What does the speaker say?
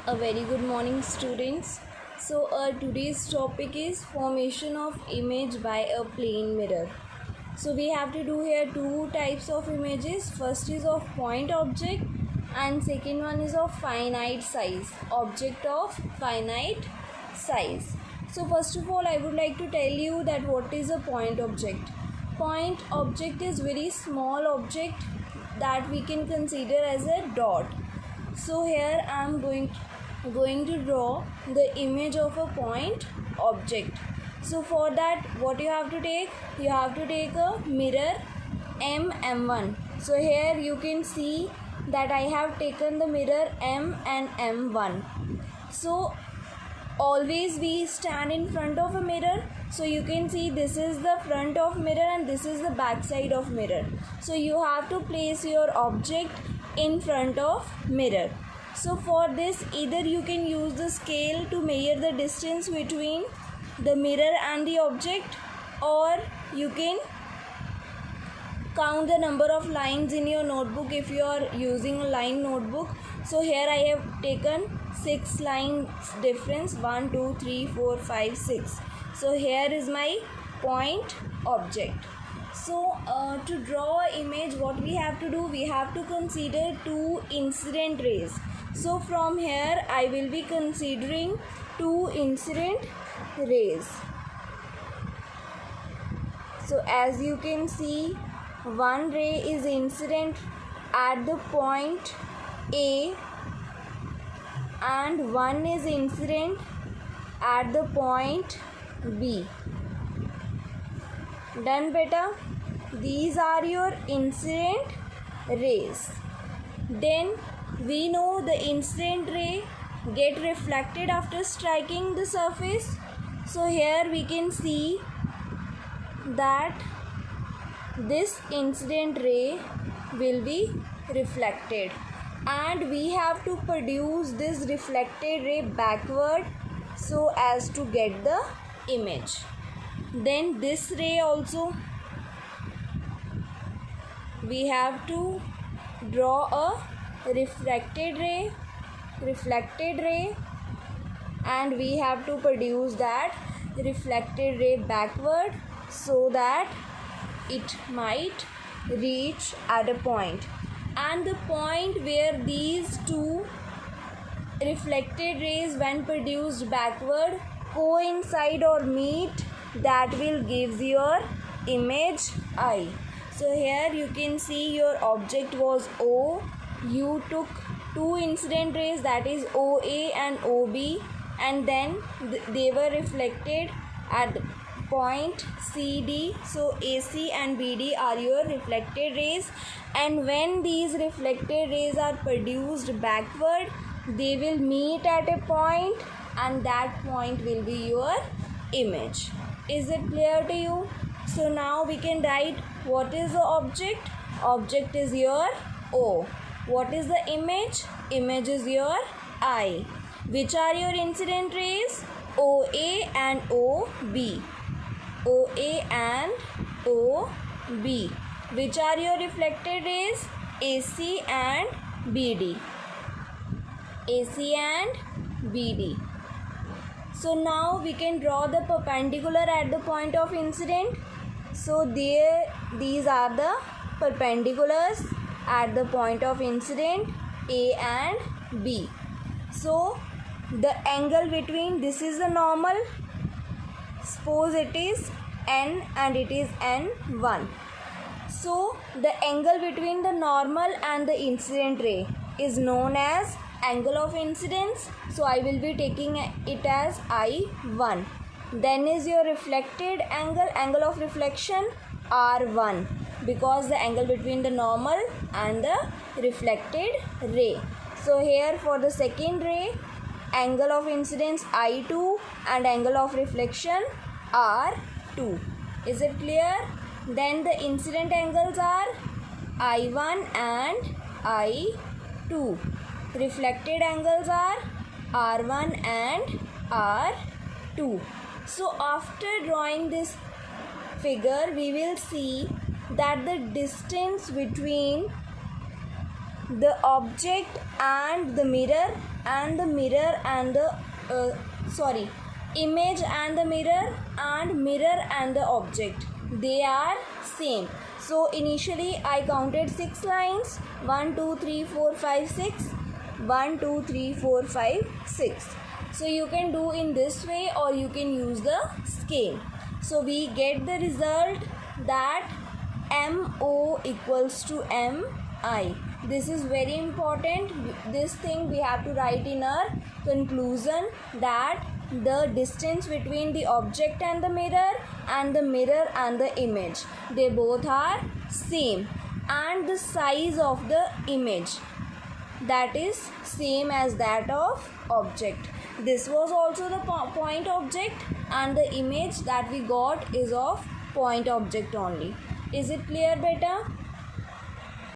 A very good morning, students. Today's topic is formation of image by a plane mirror. So we have to do here two types of images. First is of point object and second one is of finite size, object of finite size. So first of all, I would like to tell you that what is a point object. Point object is very small object that we can consider as a dot. So here I am going to draw the image of a point object. So for that, what you have to take? You have to take a mirror M1. So here you can see that I have taken the mirror M and M1. So always we stand in front of a mirror, so you can see this is the front of mirror and this is the back side of mirror. So you have to place your object in front of mirror. So for this, either you can use the scale to measure the distance between the mirror and the object, or you can count the number of lines in your notebook if you are using a line notebook. So here I have taken 6 lines difference, 1 2 3 4 5 6. So here is my point object. So to draw an image, what we have to do, we have to consider two incident rays. So from here I will be considering two incident rays. So as you can see, one ray is incident at the point A and one is incident at the point B. Done, beta? These are your incident rays. Then we know the incident ray get reflected after striking the surface. So here we can see that this incident ray will be reflected, and we have to produce this reflected ray backward so as to get the image. Then this ray also we have to draw a reflected ray, and we have to produce that reflected ray backward so that it might reach at a point, and the point where these two reflected rays when produced backward coincide or meet, that will give your image I. So here you can see your object was O. You took two incident rays, that is OA and OB, and then they were reflected at point CD. So AC and BD are your reflected rays, and when these reflected rays are produced backward, they will meet at a point, and that point will be your image. Is it clear to you? So now we can write what is the object. Object is your O. What is the image? Image is your I. Which are your incident rays? OA and OB. OA and OB. Which are your reflected rays? AC and BD. AC and BD. So now we can draw the perpendicular at the point of incident. So these are the perpendiculars at the point of incident A and B. So the angle between, this is the normal. Suppose it is N and it is N1. So the angle between the normal and the incident ray is known as angle of incidence. So I will be taking it as I1. Then is your reflected angle of reflection R1, because the angle between the normal and the reflected ray. So here for the second ray, angle of incidence I2 and angle of reflection R2. Is it clear? Then the incident angles are I1 and I2. Reflected angles are R1 and R2. So after drawing this figure, we will see that the distance between the object and the mirror and the mirror and the image and the mirror and the object, they are same. So initially I counted 6 lines, 1 2 3 4 5 6, 1 2 3 4 5 6. So you can do in this way or you can use the scale. So we get the result that MO equals to MI. This is very important. This thing we have to write in our conclusion, that the distance between the object and the mirror and the image, they both are same, and the size of the image, that is same as that of object. This was also the point object, and the image that we got is of point object only. Is it clear, beta?